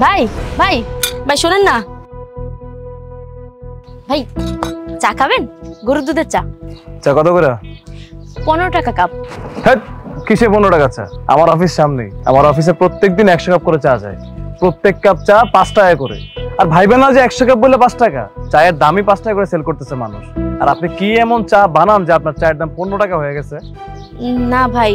ভাই ভাই ভাই শোনেন না ভাই, চা খাবেন? গরুর দুধের চা। চা কত করে? 15 টাকা কাপ। হ্যাঁ, কিসে 15 টাকা চা? আমার অফিস সামনেই, আমার অফিসে প্রত্যেকদিন 100 কাপ করে চা যায়। প্রত্যেক কাপ চা 5 টাকা করে। আর ভাইবেন না যে 100 কাপ বললে 5 টাকা। চায়ের দামই 5 টাকা করে সেল করতেছে মানুষ। আর আপনি কি এমন চা বানান যে আপনার চায়ের দাম 15 টাকা হয়ে গেছে? না ভাই,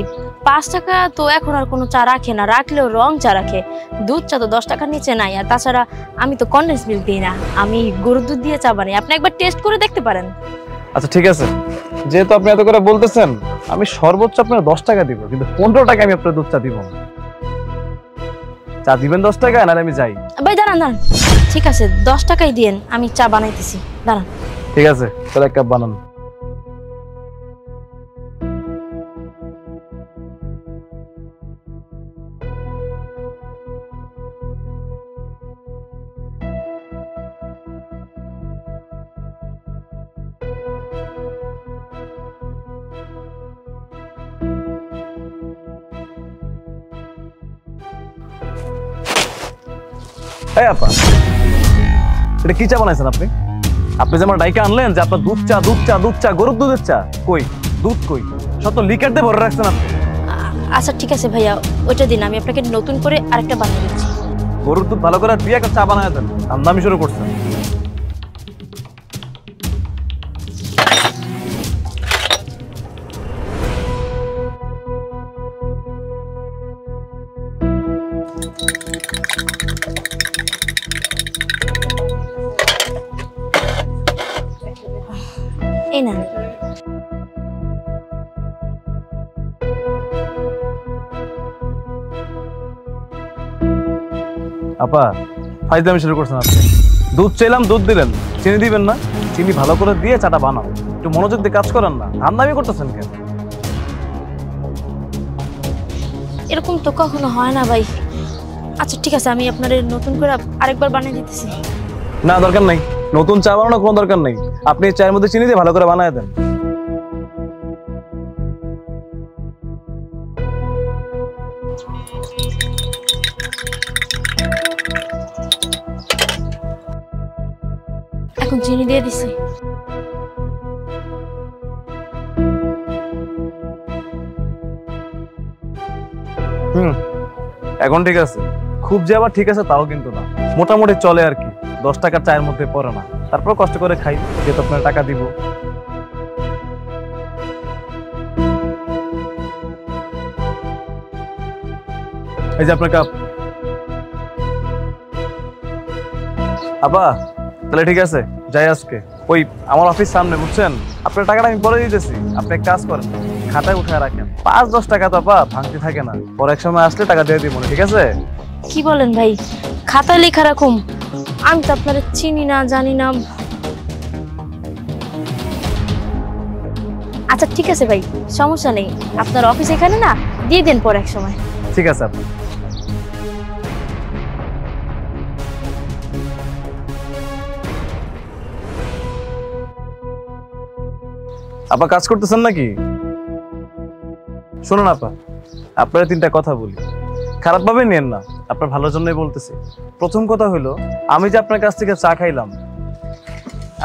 5 টাকা তো এখন আর কোনো চা রাখে না, রাখলেও রং চা রাখে। দুধ চা তো 10 টাকার নিচে নাই। আর তাছাড়া আমি তো কনডেন্স মিল্ক দিই না, আমি গরুর দুধ দিয়ে চা বানাই। আপনি একবার টেস্ট করে দেখতে পারেন। আচ্ছা ঠিক আছে, যেহেতু আপনি এত করে বলতেছেন, আমি সর্বোচ্চ আপনার 10 টাকা দিব, কিন্তু 15 টাকা আমি আপনার দুধ চা দিব না। চা দিবেন 10 টাকা, না আমি যাই? ভাই দাঁড়ান দাঁড়ান, ঠিক আছে 10 টাকাই দিয়েন, আমি চা বানাইতেছি, দাঁড়ান। ঠিক আছে, তাহলে এক কাপ বানান। এই আপা, এটা কি চা বানাইছেন আপনি? আপনি যে আমার ডাইকে আনলেন যে আপনার দুধ চা দুধ চা দুধ চা, গরুর দুধের চা, কই দুধ কই? সব তো লিকার দিয়ে ভরে রাখছেন আপনি। আচ্ছা ঠিক আছে ভাইয়া, ওইটা দিন, আমি আপনাকে নতুন করে আরেকটা বানিয়ে দিচ্ছি। গরুর দুধ ভালো করে দিয়ে একটা চা বানায় দেন, আমদামি শুরু করছেন। এই না, আপা ফাইজলামি শুরু করছেন আপনি। দুধ চাইলাম, দুধ দিলেন, চিনি দিবেন না? চিনি ভালো করে দিয়ে চাটা বানাও, একটু মনোযোগ দিয়ে কাজ করেন না, আমদামি করতেছেন কেন? এরকম তো কখনো হয় না ভাই। আচ্ছা ঠিক আছে, আমি আপনার নতুন করে আরেকবার বানিয়ে দিতেছি। না দরকার নাই, নতুন চা বানানোর কোনো দরকার নেই। আপনি চায়ের মধ্যে চিনি দিয়ে ভালো করে বানায় দেন। এখন চিনি দিয়ে দিছি। এখন ঠিক আছে, খুব যে আবার ঠিক আছে তাও কিন্তু না, মোটামুটি চলে আর কি। 10 টাকার চায়ের মধ্যে পড়ে না, তারপর কষ্ট করে খাই, যেহেতু আপনার টাকা দিব। এই যে আপনার কাপ। আপা তাহলে ঠিক আছে, যাই আজকে। ওই আমার অফিস সামনে, বুঝছেন? আপনার টাকাটা আমি পরে দিতেছি, আপনি এক কাজ করেন, খাতায় উঠায় রাখেন। 5-10 টাকা তো আপা ভাঙতে থাকে না, পরে এক সময় আসলে টাকা দিয়ে দিব, ঠিক আছে? কি বলেন ভাই, খাতায় লেখা রাখুম? আমি তো আপনার চিনি না, জানি না। আচ্ছা ঠিক আছে ভাই, সমস্যা নেই, আপনার অফিস এখানে না, দিয়ে দেন পরে এক সময়। ঠিক আছে আপা। আপা কাজ করতেছেন নাকি? শুনুন আপা, আপনার 3টা কথা বলি, খারাপ ভাবে নেন না, আপনার ভালোর জন্যই বলতেছি। প্রথম কথা হলো, আমি যে আপনার কাছ থেকে চা খাইলাম,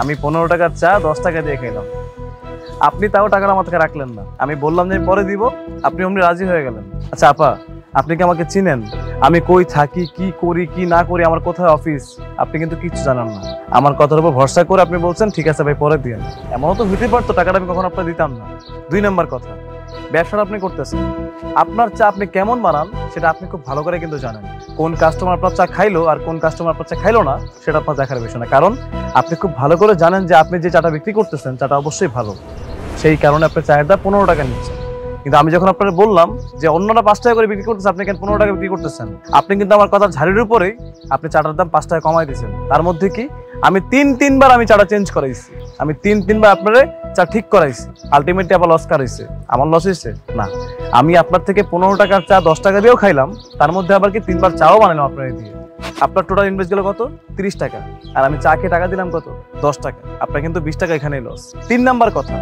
আমি 15 টাকার চা 10 টাকা দিয়ে খাইলাম। আপনি তাও টাকাটা আমার থেকে রাখলেন না। আমি বললাম যে পরে দিব, আপনি অমনি রাজি হয়ে গেলেন। আচ্ছা আপা, আপনি কি আমাকে চিনেন? আমি কই থাকি, কি করি কি না করি, আমার কোথায় অফিস, আপনি কিন্তু কিচ্ছু জানেন না। আমার কথার উপর ভরসা করে আপনি বলছেন ঠিক আছে ভাই পরে দিন। এমনও তো হইতে পারতো টাকাটা আমি কখনো আপনার দিতাম না। 2 নাম্বার কথা, ব্যবসাটা আপনি করতেছেন, আপনার চা আপনি কেমন বানান সেটা আপনি খুব ভালো করে কিন্তু জানেন। কোন কাস্টমার আপনার চা খাইলো আর কোন কাস্টমার আপনার চা খাইলো না, সেটা আপনার দেখার বিষয় না। কারণ আপনি খুব ভালো করে জানেন যে আপনি যে চাটা বিক্রি করতেছেন চাটা অবশ্যই ভালো, সেই কারণে আপনার চায়ের দাম 15 টাকা নিচ্ছেন। কিন্তু আমি যখন আপনাকে বললাম যে অন্যরা 5 টাকা করে বিক্রি করতেছে, আপনি কেন 15 টাকা বিক্রি করতেছেন, আপনি কিন্তু আমার কথার ঝাড়ির উপরেই আপনি চাটার দাম 5 টাকা কমাই দিয়েছেন। তার মধ্যে কি আমি 3-3 বার আমি চাটা চেঞ্জ করাইছি, আমি 3-3 বার আপনারে চা ঠিক করাইছি, আলটিমেটলি আবার লস করাইছে। আমার লস হয়েছে না, আমি আপনার থেকে 15 টাকার চা 10 টাকা দিয়েও খাইলাম, তার মধ্যে আবার কি 3 বার চাও বানালাম আপনার দিয়ে। আপনার টোটাল ইনভেস্ট গেল কত? 30 টাকা। আর আমি চা খেয়ে টাকা দিলাম কত? 10 টাকা। আপনার কিন্তু 20 টাকা এখানেই লস। 3 নাম্বার কথা,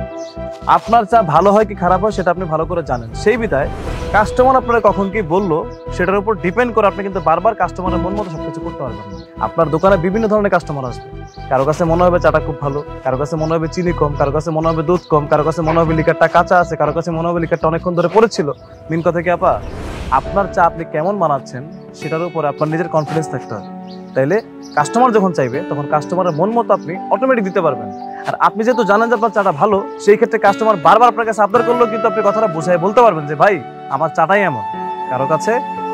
আপনার চা ভালো হয় কি খারাপ হয় সেটা আপনি ভালো করে জানেন। সেই বিধায় কাস্টমার আপনারা কখন কি বললো সেটার উপর ডিপেন্ড করে আপনি কিন্তু বারবার কাস্টমারের মন মতো সবকিছু করতে পারবেন না। আপনার দোকানে বিভিন্ন ধরনের কাস্টমার আসবে। কারো কাছে মনে হবে চাটা খুব ভালো, কারো কাছে মনে হবে চিনি কম, কারো কাছে মনে হবে দুধ কম, কারো কাছে মনে হবে লিকারটা কাঁচা আছে, কারো কাছে মনে হবে লিকারটা অনেকক্ষণ ধরে পড়েছিল। মেন কথা কি আপা, আপনার চা আপনি কেমন বানাচ্ছেন সেটার উপরে আপনার নিজের কনফিডেন্স থাকতে হবে। তাইলে কাস্টমার যখন চাইবে তখন কাস্টমারের মন মতো আপনি অটোমেটিক দিতে পারবেন। আর আপনি যেহেতু জানেন যে আপনার চাটা ভালো, সেই ক্ষেত্রে কাস্টমার বারবার আপনার কাছে আবদার করলেও কিন্তু আপনি কথাটা বুঝাই বলতে পারবেন যে ভাই আমার চাটাই এমন। কারো কাছে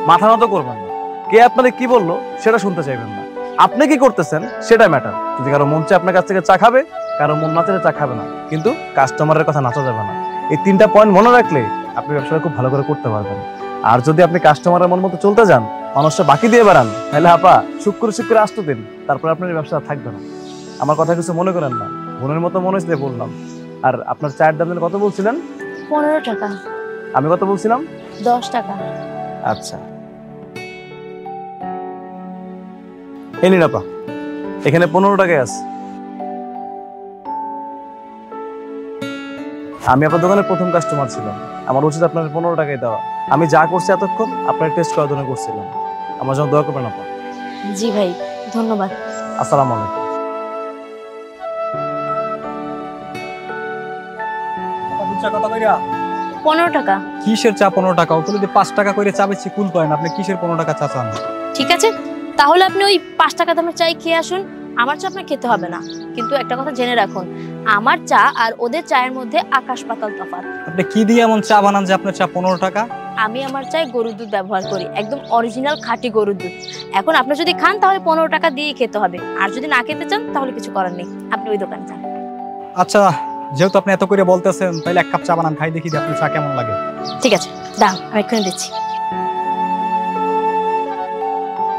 মাথা নত করবেন না, কে আপনাকে কি বললো সেটা শুনতে চাইবেন না, আপনি কি করতেছেন সেটা ম্যাটার। যদি কারো মন চায় আপনার কাছ থেকে চা খাবে, কারো মন না চাইলে চা খাবে না, কিন্তু কাস্টমারের কথা নাচা যাবে না। এই 3টা পয়েন্ট মনে রাখলে আপনি ব্যবসাটা খুব ভালো করে করতে পারবেন। আর যদি আপনি কাস্টমারের মন মতো চলতে যান, মানুষটা বাকি দিয়ে বেড়ান, তাহলে আপা শুক্র আসতে দিন, তারপরে আপনার ব্যবসা থাকবে না। আমার কথা কিছু মনে করেন না, বোনের মতো মনে হচ্ছে বললাম। আর আপনার চায়ের দাম কত বলছিলেন? 15 টাকা। আমি কত বলছিলাম? 10 টাকা। আচ্ছা, এই নিন আপা, এখানে 15 টাকায় আছে। আমি আপনার দোকানের প্রথম কাস্টমার ছিলাম, আমার উচিত আপনার 15 টাকায় দেওয়া। আমি যা করছি এতক্ষণ আপনার টেস্ট করার জন্য করছিলাম। আমার জন্য দোয়া করবেন আপা। জি ভাই, ধন্যবাদ। আসসালামু আলাইকুম। 15 টাকা। কিসের চা 15 টাকা? ও তো যদি 5 টাকা করে চা বেশি কুল করেন, আপনি কিসের 15 টাকা চা চান? ঠিক আছে, তাহলে আপনি ওই 5 টাকা দামের চাই খেয়ে আসুন, আমার চা আপনার খেতে হবে না। কিন্তু একটা কথা জেনে রাখুন, আমার চা আর ওদের চায়ের মধ্যে আকাশ পাতাল তফাৎ। আপনি কি দিয়ে এমন চা বানান যে আপনার চা 15 টাকা? আমি আমার চায়ে গরুর দুধ ব্যবহার করি, একদম অরিজিনাল খাঁটি গরুর দুধ। এখন আপনি যদি খান তাহলে 15 টাকা দিয়ে খেতে হবে, আর যদি না খেতে চান তাহলে কিছু করার নেই, আপনি ওই দোকানে যান। আচ্ছা, যেহেতু আপনি এত করে বলতেছেন, তাহলে 1 কাপ চা বানান, খাই দেখি যে আপনার চা কেমন লাগে। ঠিক আছে, দাঁড়ান, আমি এক্ষুনি দিচ্ছি।